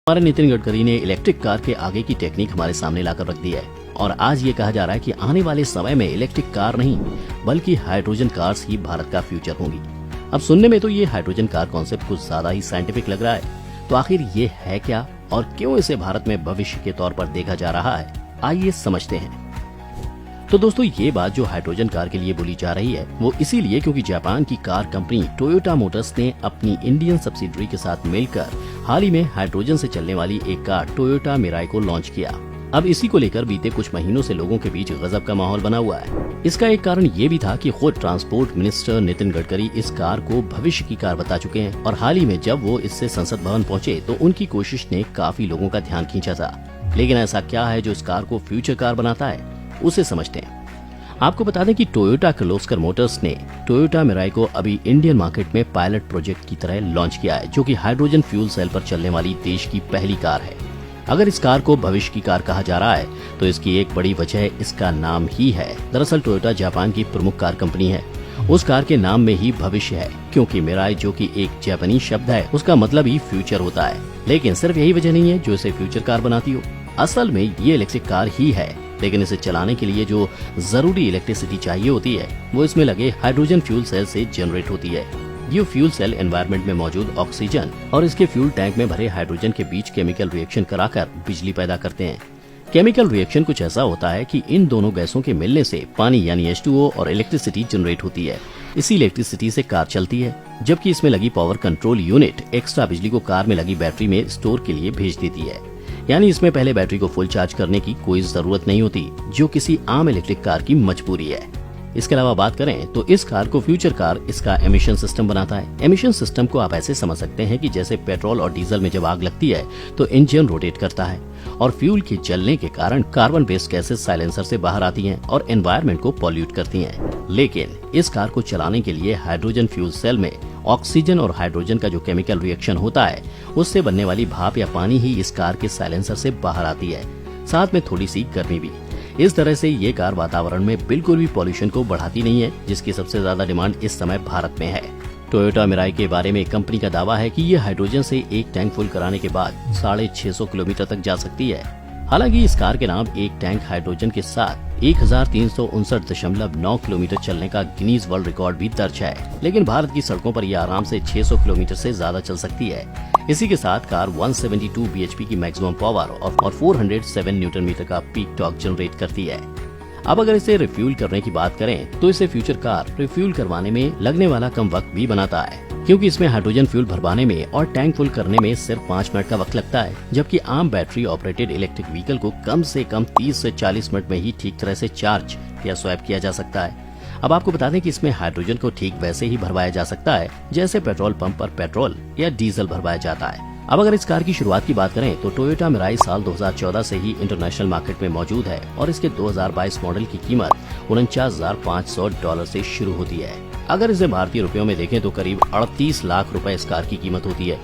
हमारे नितिन गडकरी ने electric car के आगे की टेक्निक हमारे सामने लाकर रख दी है और आज ये कहा जा रहा है कि आने वाले समय में इलेक्ट्रिक कार नहीं बल्कि हाइड्रोजन कार्स ही भारत का फ्यूचर होंगी। अब सुनने में तो ये हाइड्रोजन कार कॉन्सेप्ट कुछ ज्यादा ही साइंटिफिक लग रहा है, तो आखिर ये है क्या और क्यों इसे भारत में भविष्य के तौर पर देखा जा रहा है, आइए समझते हैं। तो दोस्तों, ये बात जो हाइड्रोजन कार के लिए बोली जा रही है वो इसीलिए क्योंकि जापान की कार कंपनी टोयोटा मोटर्स ने अपनी इंडियन सब्सिडरी के साथ मिलकर हाल ही में हाइड्रोजन से चलने वाली एक कार टोयोटा मिराई को लॉन्च किया। अब इसी को लेकर बीते कुछ महीनों से लोगों के बीच गजब का माहौल बना हुआ है। इसका एक कारण ये भी था कि खुद ट्रांसपोर्ट मिनिस्टर नितिन गडकरी इस कार को भविष्य की कार बता चुके हैं और हाल ही में जब वो इससे संसद भवन पहुंचे तो उनकी कोशिश ने काफी लोगों का ध्यान खींचा था। लेकिन ऐसा क्या है जो इस कार को फ्यूचर कार बनाता है, उसे समझते हैं। आपको बता दें कि टोयोटा किर्लोस्कर मोटर्स ने टोयोटा मिराई को अभी इंडियन मार्केट में पायलट प्रोजेक्ट की तरह लॉन्च किया है, जो कि हाइड्रोजन फ्यूल सेल पर चलने वाली देश की पहली कार है। अगर इस कार को भविष्य की कार कहा जा रहा है तो इसकी एक बड़ी वजह इसका नाम ही है। दरअसल टोयोटा जापान की प्रमुख कार कंपनी है, उस कार के नाम में ही भविष्य है, क्योंकि मिराई जो कि एक जापानी शब्द है उसका मतलब ही फ्यूचर होता है। लेकिन सिर्फ यही वजह नहीं है जो इसे फ्यूचर कार बनाती हो, असल में ये इलेक्ट्रिक कार ही है। लेकिन इसे चलाने के लिए जो जरूरी इलेक्ट्रिसिटी चाहिए होती है वो इसमें लगे हाइड्रोजन फ्यूल सेल से जनरेट होती है। ये फ्यूल सेल एनवायरनमेंट में मौजूद ऑक्सीजन और इसके फ्यूल टैंक में भरे हाइड्रोजन के बीच केमिकल रिएक्शन कराकर बिजली पैदा करते हैं। केमिकल रिएक्शन कुछ ऐसा होता है कि इन दोनों गैसों के मिलने से पानी यानी H2O और इलेक्ट्रिसिटी जनरेट होती है। इसी इलेक्ट्रिसिटी से कार चलती है, जबकि इसमें लगी पावर कंट्रोल यूनिट एक्स्ट्रा बिजली को कार में लगी बैटरी में स्टोर के लिए भेज देती है। यानी इसमें पहले बैटरी को फुल चार्ज करने की कोई जरूरत नहीं होती, जो किसी आम इलेक्ट्रिक कार की मजबूरी है। इसके अलावा बात करें तो इस कार को फ्यूचर कार इसका एमिशन सिस्टम बनाता है। एमिशन सिस्टम को आप ऐसे समझ सकते हैं कि जैसे पेट्रोल और डीजल में जब आग लगती है तो इंजन रोटेट करता है और फ्यूल के जलने के कारण कार्बन बेस्ड गैसेस साइलेंसर से बाहर आती हैं और एनवायरनमेंट को पॉल्यूट करती हैं। लेकिन इस कार को चलाने के लिए हाइड्रोजन फ्यूल सेल में ऑक्सीजन और हाइड्रोजन का जो केमिकल रिएक्शन होता है उससे बनने वाली भाप या पानी ही इस कार के साइलेंसर से बाहर आती है, साथ में थोड़ी सी गर्मी भी। इस तरह से ये कार वातावरण में बिल्कुल भी पॉल्यूशन को बढ़ाती नहीं है, जिसकी सबसे ज्यादा डिमांड इस समय भारत में है। टोयोटा मिराई के बारे में कंपनी का दावा है कि ये हाइड्रोजन से एक टैंक फुल कराने के बाद 650 किलोमीटर तक जा सकती है। हालांकि इस कार के नाम एक टैंक हाइड्रोजन के साथ 1359.9 किलोमीटर चलने का गिनीज वर्ल्ड रिकॉर्ड भी दर्ज है, लेकिन भारत की सड़कों पर यह आराम से 600 किलोमीटर से ज्यादा चल सकती है। इसी के साथ कार 172 bhp की मैक्सिमम पावर और 407 न्यूटन मीटर का पीक टॉर्क जनरेट करती है। अब अगर इसे रिफ्यूल करने की बात करें तो इसे फ्यूचर कार रिफ्यूल करवाने में लगने वाला कम वक्त भी बनाता है, क्योंकि इसमें हाइड्रोजन फ्यूल भरवाने में और टैंक फुल करने में सिर्फ 5 मिनट का वक्त लगता है, जबकि आम बैटरी ऑपरेटेड इलेक्ट्रिक व्हीकल को कम से कम 30 से 40 मिनट में ही ठीक तरह से चार्ज या स्वैप किया जा सकता है। अब आपको बता दें कि इसमें हाइड्रोजन को ठीक वैसे ही भरवाया जा सकता है जैसे पेट्रोल पंप पर पेट्रोल या डीजल भरवाया जाता है। अब अगर इस कार की शुरुआत की बात करें तो टोयोटा मिराई साल 2014 से ही इंटरनेशनल मार्केट में मौजूद है और इसके 2022 मॉडल की कीमत $49,500 से शुरू होती है। अगर इसे भारतीय रुपयों में देखें तो करीब 38 लाख रुपए इस कार की कीमत होती है।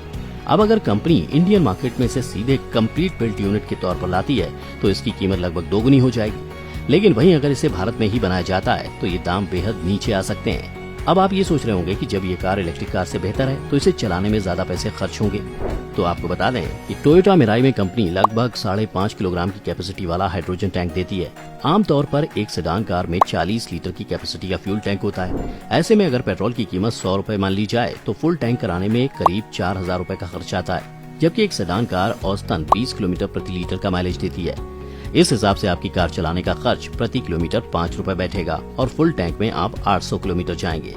अब अगर कंपनी इंडियन मार्केट में इसे सीधे कंप्लीट बिल्ट यूनिट के तौर पर लाती है तो इसकी कीमत लगभग दोगुनी हो जाएगी। लेकिन वहीं अगर इसे भारत में ही बनाया जाता है तो ये दाम बेहद नीचे आ सकते हैं। अब आप ये सोच रहे होंगे कि जब ये कार इलेक्ट्रिक कार से बेहतर है तो इसे चलाने में ज्यादा पैसे खर्च होंगे। तो आपको बता दें कि टोयोटा मिराई में कंपनी लगभग 5.5 किलोग्राम की कैपेसिटी वाला हाइड्रोजन टैंक देती है। आमतौर पर एक सेडान कार में 40 लीटर की कैपेसिटी का फ्यूल टैंक होता है। ऐसे में अगर पेट्रोल की कीमत 100 रुपए मान ली जाए तो फुल टैंक कराने में करीब 4,000 रुपए का खर्च आता है, जबकि एक सेडान कार औसतन 20 किलोमीटर प्रति लीटर का माइलेज देती है। इस हिसाब से आपकी कार चलाने का खर्च प्रति किलोमीटर 5 रुपए बैठेगा और फुल टैंक में आप 800 किलोमीटर जाएंगे।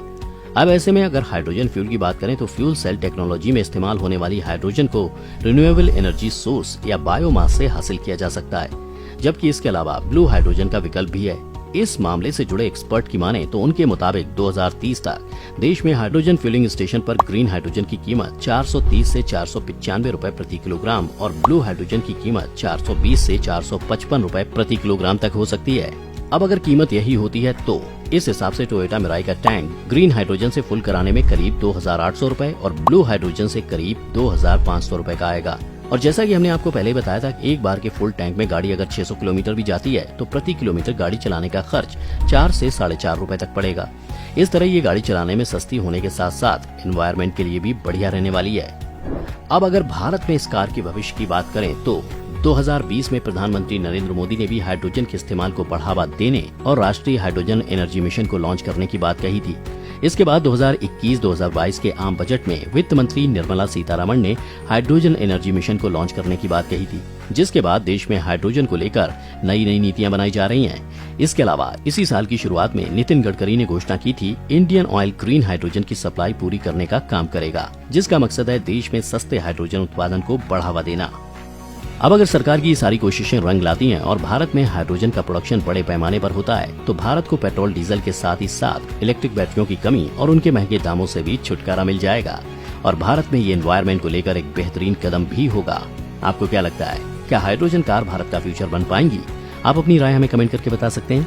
अब ऐसे में अगर हाइड्रोजन फ्यूल की बात करें तो फ्यूल सेल टेक्नोलॉजी में इस्तेमाल होने वाली हाइड्रोजन को रिन्यूएबल एनर्जी सोर्स या बायोमास से हासिल किया जा सकता है, जबकि इसके अलावा ब्लू हाइड्रोजन का विकल्प भी है। इस मामले से जुड़े एक्सपर्ट की माने तो उनके मुताबिक 2030 तक देश में हाइड्रोजन फिलिंग स्टेशन पर ग्रीन हाइड्रोजन की कीमत 430 से 495 रुपए प्रति किलोग्राम और ब्लू हाइड्रोजन की कीमत 420 से 455 रुपए प्रति किलोग्राम तक हो सकती है। अब अगर कीमत यही होती है तो इस हिसाब से टोयोटा मिराई का टैंक ग्रीन हाइड्रोजन से फुल कराने में करीब 2,800 रुपए और ब्लू हाइड्रोजन से करीब 2,500 रुपए का आएगा। और जैसा कि हमने आपको पहले ही बताया था, एक बार के फुल टैंक में गाड़ी अगर 600 किलोमीटर भी जाती है तो प्रति किलोमीटर गाड़ी चलाने का खर्च 4 से 4.5 रुपए तक पड़ेगा। इस तरह ये गाड़ी चलाने में सस्ती होने के साथ साथ एनवायरनमेंट के लिए भी बढ़िया रहने वाली है। अब अगर भारत में इस कार के भविष्य की बात करें तो 2020 में प्रधानमंत्री नरेंद्र मोदी ने भी हाइड्रोजन के इस्तेमाल को बढ़ावा देने और राष्ट्रीय हाइड्रोजन एनर्जी मिशन को लॉन्च करने की बात कही थी। इसके बाद 2021-2022 के आम बजट में वित्त मंत्री निर्मला सीतारमण ने हाइड्रोजन एनर्जी मिशन को लॉन्च करने की बात कही थी, जिसके बाद देश में हाइड्रोजन को लेकर नई नई नीतियां बनाई जा रही हैं। इसके अलावा इसी साल की शुरुआत में नितिन गडकरी ने घोषणा की थी इंडियन ऑयल ग्रीन हाइड्रोजन की सप्लाई पूरी करने का काम करेगा, जिसका मकसद है देश में सस्ते हाइड्रोजन उत्पादन को बढ़ावा देना। अब अगर सरकार की ये सारी कोशिशें रंग लाती हैं और भारत में हाइड्रोजन का प्रोडक्शन बड़े पैमाने पर होता है तो भारत को पेट्रोल डीजल के साथ ही साथ इलेक्ट्रिक बैटरियों की कमी और उनके महंगे दामों से भी छुटकारा मिल जाएगा और भारत में ये एनवायरमेंट को लेकर एक बेहतरीन कदम भी होगा। आपको क्या लगता है, क्या हाइड्रोजन कार भारत का फ्यूचर बन पाएंगी? आप अपनी राय हमें कमेंट करके बता सकते हैं।